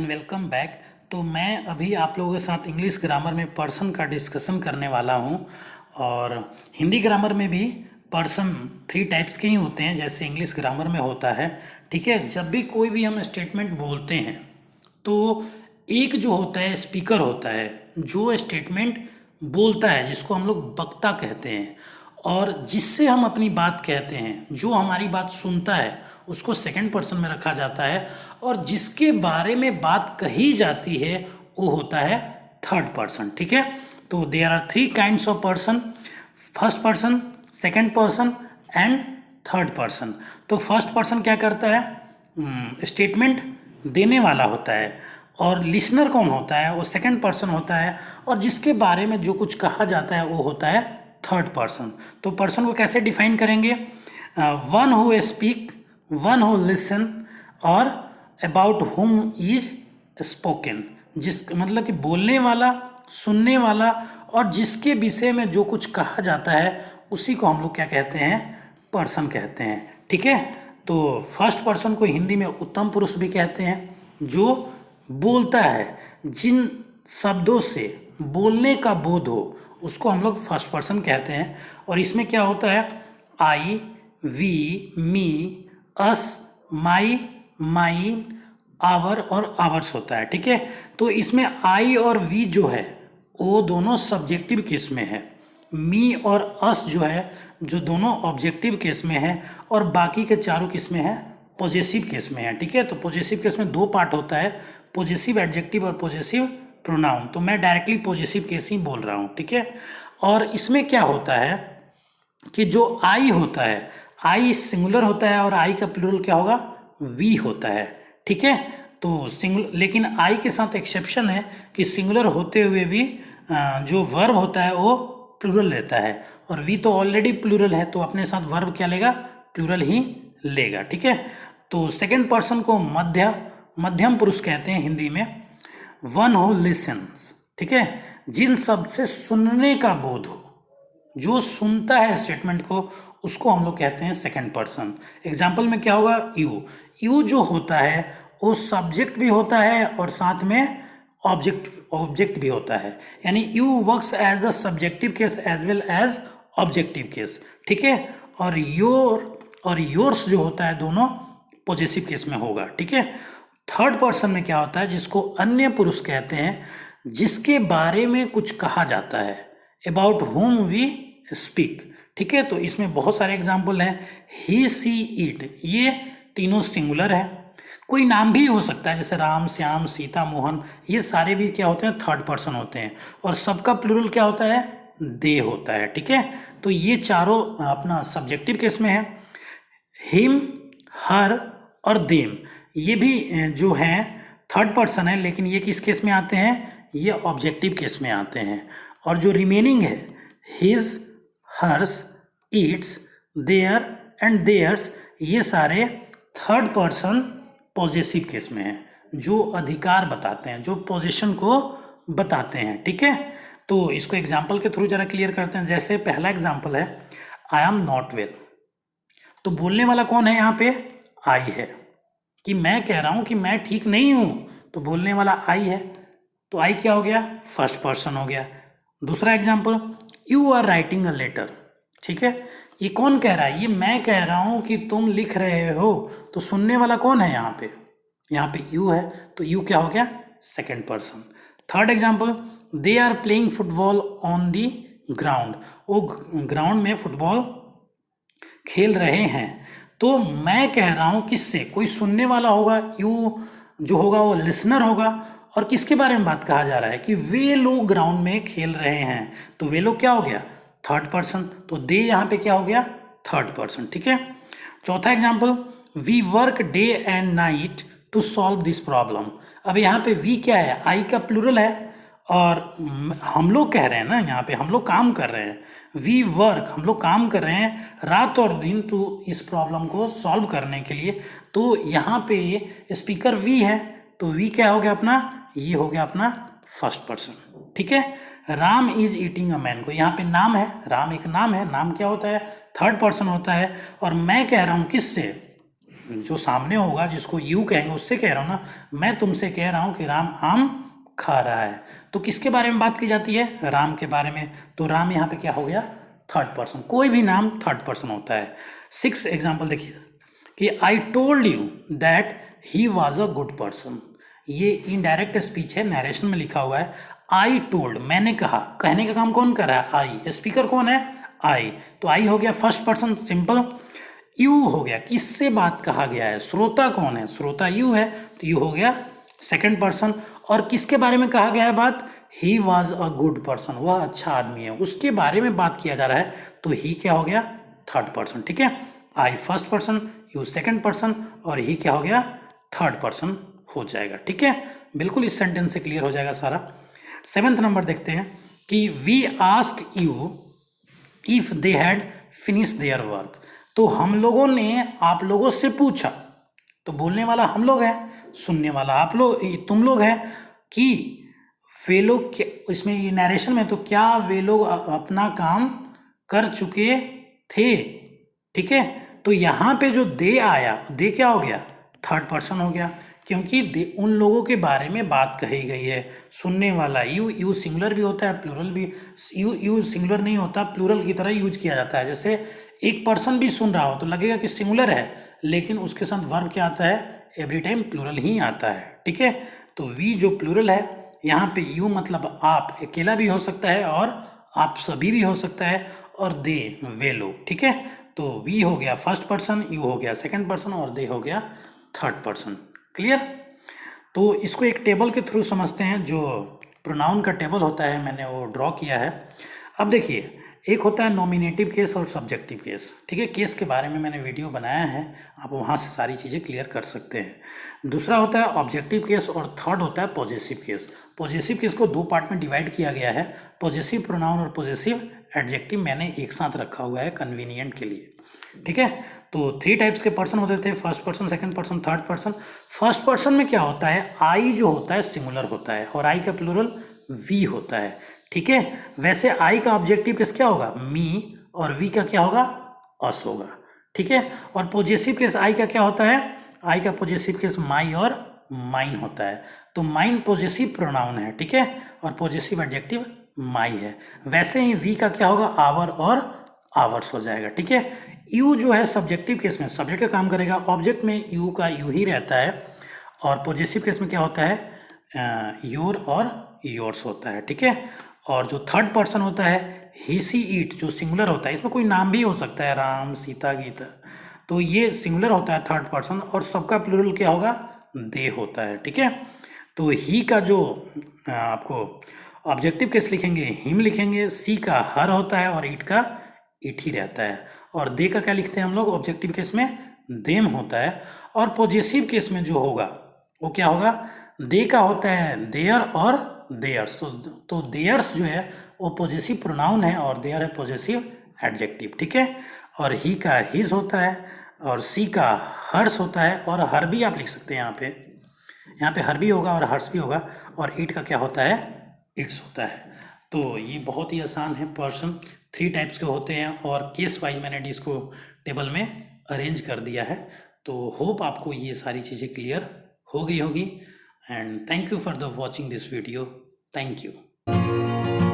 And welcome back. तो मैं अभी आप लोगों के साथ इंग्लिश ग्रामर में पर्सन का डिस्कशन करने वाला हूँ। और हिंदी ग्रामर में भी पर्सन 3 टाइप्स के ही होते हैं, जैसे इंग्लिश ग्रामर में होता है। ठीक है, जब भी कोई भी हम स्टेटमेंट बोलते हैं तो एक जो होता है स्पीकर होता है, जो स्टेटमेंट बोलता है, जिसको हम लोग वक्ता कहते हैं। और जिससे हम अपनी बात कहते हैं, जो हमारी बात सुनता है, उसको सेकंड पर्सन में रखा जाता है। और जिसके बारे में बात कही जाती है वो होता है थर्ड पर्सन। ठीक है, तो there are 3 kinds of person: first person, second person and third person. तो फर्स्ट पर्सन क्या करता है? स्टेटमेंट देने वाला होता है। और लिसनर कौन होता है? वो सेकंड पर्सन होता है। और जिसके बारे में जो कुछ कहा जाता है वो होता है थर्ड पर्सन। तो पर्सन को कैसे डिफाइन करेंगे? One who speak, one who listen, और अबाउट हुम इज स्पोकन। जिस मतलब कि बोलने वाला, सुनने वाला, और जिसके विषय में जो कुछ कहा जाता है उसी को हम लोग क्या कहते हैं? पर्सन कहते हैं। ठीक है, तो फर्स्ट पर्सन को हिंदी में उत्तम पुरुष भी कहते हैं, जो बोलता है, जिन शब्दों से बोलने का बोध हो उसको हम लोग फर्स्ट पर्सन कहते हैं। और इसमें क्या होता है? I, we, me, us, my, mine, our और आवर्स होता है। ठीक है, तो इसमें आई और वी जो है वो दोनों सब्जेक्टिव केस में है। मी और अस जो है, जो दोनों ऑब्जेक्टिव केस में है। और बाकी के चारों किस में है? पॉजेसिव केस में है। ठीक है, तो पॉजेसिव केस में 2 पार्ट होता है, पॉजेसिव एडजेक्टिव और पॉजेसिव प्रोनाउन। तो मैं डायरेक्टली पॉजेसिव केस ही बोल रहा हूँ। ठीक है, और इसमें क्या होता है कि जो आई होता है, आई सिंगुलर होता है और आई का प्लूरल क्या होगा? वी होता है। ठीक है, तो सिंगुलर, लेकिन आई के साथ एक्सेप्शन है कि सिंगुलर होते हुए भी जो वर्ब होता है वो प्लूरल लेता है। और वी तो ऑलरेडी प्लूरल है, तो अपने साथ वर्ब क्या लेगा? प्लूरल ही लेगा। ठीक है, तो सेकंड पर्सन को मध्यम पुरुष कहते हैं हिंदी में। वन हु लिसन्स, ठीक है, जिन शब्द से सुनने का बोध हो, जो सुनता है स्टेटमेंट को, उसको हम लोग कहते हैं सेकंड पर्सन। एग्जाम्पल में क्या होगा? यू। यू जो होता है वो सब्जेक्ट भी होता है और साथ में ऑब्जेक्ट भी होता है। यानी you works as the subjective case as well as objective case. ठीक है, और योर्स जो होता है दोनों पॉजेसिव केस में होगा। ठीक है, थर्ड पर्सन में क्या होता है? जिसको अन्य पुरुष कहते हैं, जिसके बारे में कुछ कहा जाता है, अबाउट whom वी स्पीक। ठीक है, तो इसमें बहुत सारे एग्जाम्पल हैं। ही, सी, इट, ये तीनों सिंगुलर है। कोई नाम भी हो सकता है, जैसे राम, श्याम, सीता, मोहन, ये सारे भी क्या होते हैं? थर्ड पर्सन होते हैं। और सबका प्लूरल क्या होता है? दे होता है। ठीक है, तो ये चारों अपना सब्जेक्टिव केस में है। हिम, हर और देम, ये भी जो हैं थर्ड पर्सन है, लेकिन ये किस केस में आते हैं? ये ऑब्जेक्टिव केस में आते हैं। और जो रिमेनिंग है, his, hers, its, their and theirs, ये सारे थर्ड पर्सन पॉजेसिव केस में हैं, जो अधिकार बताते हैं, जो पोजीशन को बताते हैं। ठीक है, तो इसको एग्जाम्पल के थ्रू जरा क्लियर करते हैं। जैसे पहला एग्जाम्पल है, आई एम नॉट वेल। तो बोलने वाला कौन है यहाँ पे? आई है, कि मैं कह रहा हूँ कि मैं ठीक नहीं हूँ, तो बोलने वाला आई है। तो आई क्या हो गया? फर्स्ट पर्सन हो गया। दूसरा example, you are writing a letter. ठीक है, ये कौन कह रहा है? ये मैं कह रहा हूँ कि तुम लिख रहे हो। तो सुनने वाला कौन है यहाँ पे? यहाँ पे यू है, तो यू क्या हो गया? Second person. Third example, they are playing football on the ground. वो ग्राउंड में फुटबॉल खेल रहे हैं। तो मैं कह रहा हूँ किससे? कोई सुनने वाला होगा, यू जो होगा वो लिसनर होगा। और किसके बारे में बात कहा जा रहा है? कि वे लोग ग्राउंड में खेल रहे हैं। तो वे लोग क्या हो गया? Third person. तो दे यहाँ पे क्या हो गया? Third person. ठीक है, चौथा example, we work day and night to solve this problem. अब यहाँ पे वी क्या है? आई का प्लूरल है, और हम लोग कह रहे हैं ना, यहाँ पे हम लोग काम कर रहे हैं। वी वर्क, हम लोग काम कर रहे हैं रात और दिन तो इस प्रॉब्लम को सॉल्व करने के लिए। तो यहाँ पे स्पीकर वी है, तो वी क्या हो गया अपना? ये हो गया अपना फर्स्ट पर्सन। ठीक है, Ram is eating a mango, यहाँ पे नाम है, राम एक नाम है। नाम क्या होता है? थर्ड पर्सन होता है। और मैं कह रहा हूँ किससे? जो सामने होगा जिसको यू कहेंगे उससे कह रहा हूँ ना, मैं तुमसे कह रहा हूँ कि राम आम खा रहा है। तो किसके बारे में बात की जाती है? राम के बारे में। तो राम यहाँ पे क्या हो गया? Third person. कोई भी नाम थर्ड पर्सन होता है। 6 एग्जाम्पल देखिए कि I told you that he was a good person. ये इनडायरेक्ट स्पीच है, नरेशन में लिखा हुआ है। आई टोल्ड, मैंने कहा, कहने का काम कौन कर रहा है? आई। स्पीकर कौन है? आई। तो आई हो गया फर्स्ट पर्सन, सिंपल। यू हो गया, किससे बात कहा गया है? श्रोता कौन है? श्रोता यू है, तो यू हो गया सेकंड पर्सन। और किसके बारे में कहा गया है बात? He was a good person, वह अच्छा आदमी है, उसके बारे में बात किया जा रहा है, तो ही क्या हो गया? Third person. ठीक है, I first person, you second person, और ही क्या हो गया? थर्ड पर्सन हो जाएगा। ठीक है, बिल्कुल इस सेंटेंस से क्लियर हो जाएगा सारा। 7th नंबर देखते हैं कि we ask you if they had finish their work. तो हम लोगों ने आप लोगों से पूछा, तो बोलने वाला हम लोग हैं, सुनने वाला आप लोग, तुम लोग हैं, कि वे लोग इसमें ये नरेशन में, तो क्या वे लोग अपना काम कर चुके थे? ठीक है, तो यहाँ पे जो दे आया, दे क्या हो गया? थर्ड पर्सन हो गया, क्योंकि उन लोगों के बारे में बात कही गई है। सुनने वाला यू, यू सिंगुलर भी होता है, प्लूरल भी। यू सिंगुलर नहीं होता, प्लूरल की तरह यूज किया जाता है। जैसे एक पर्सन भी सुन रहा हो तो लगेगा कि सिंगुलर है, लेकिन उसके साथ वर्ब क्या आता है? एवरी टाइम प्लूरल ही आता है। ठीक है, तो वी जो प्लूरल है, यहाँ पे यू मतलब आप अकेला भी हो सकता है, और आप सभी भी हो सकता है, और दे वे लोग। ठीक है, तो वी हो गया फर्स्ट पर्सन, यू हो गया सेकंड पर्सन, और दे हो गया थर्ड पर्सन। क्लियर? तो इसको एक टेबल के थ्रू समझते हैं, जो प्रोनाउन का टेबल होता है, मैंने वो ड्रॉ किया है। अब देखिए, एक होता है नॉमिनेटिव केस और सब्जेक्टिव केस। ठीक है, केस के बारे में मैंने वीडियो बनाया है, आप वहाँ से सारी चीज़ें क्लियर कर सकते हैं। दूसरा होता है ऑब्जेक्टिव केस, और थर्ड होता है पॉजेसिव केस। पॉजेसिव केस को 2 पार्ट में डिवाइड किया गया है। पॉजेसिव प्रोनाउन और पॉजेसिव एडजेक्टिव मैंने एक साथ रखा हुआ है कन्वीनियंट के लिए। ठीक है, तो 3 टाइप्स के पर्सन होते थे, first person, second person, third person. First person में क्या होता है? आई जो होता है सिंगुलर होता है, और आई का प्लूरल वी होता है। ठीक है, वैसे आई का ऑब्जेक्टिव केस क्या होगा? मी, और वी का क्या होगा? अस होगा। ठीक है, और पॉजेसिव केस आई का क्या होता है? आई का पॉजेसिव केस माई और माइन होता है। तो माइन पॉजेसिव प्रोनाउन है। ठीक है, और पॉजेसिव एडजेक्टिव माई है। वैसे ही वी का क्या होगा? आवर और आवर्स हो जाएगा। ठीक है, यू जो है सब्जेक्टिव केस में सब्जेक्ट का काम करेगा, ऑब्जेक्ट में यू का यू ही रहता है, और पॉजेसिव केस में क्या होता है? योर और योर्स होता है। ठीक है, और जो थर्ड पर्सन होता है ही सी इट, जो सिंगुलर होता है, इसमें कोई नाम भी हो सकता है, राम, सीता, गीता, तो ये सिंगुलर होता है थर्ड पर्सन, और सबका प्लूरल क्या होगा? दे होता है। ठीक है, तो ही का जो आपको ऑब्जेक्टिव केस लिखेंगे, हिम लिखेंगे, सी का हर होता है, और इट का इट ही रहता है, और दे का क्या लिखते हैं हम लोग? ऑब्जेक्टिव केस में देम होता है, और पॉजेसिव केस में जो होगा वो क्या होगा? दे का होता है देयर और देयर्स। तो देयर्स जो है वो पॉजेसिव प्रोनाउन है, और देयर है पॉजेसिव एडजेक्टिव। ठीक है, और ही का हिज होता है, और सी का हर्स होता है, और हर भी आप लिख सकते हैं यहाँ पे हर भी होगा और हर्स भी होगा, और इट का क्या होता है? इट्स होता है। तो ये बहुत ही आसान है। पर्सन 3 टाइप्स के होते हैं, और केस वाइज मैंने इसको टेबल में अरेंज कर दिया है। तो होप आपको ये सारी चीज़ें क्लियर हो गई होगी, and thank you for the watching this video. Thank you.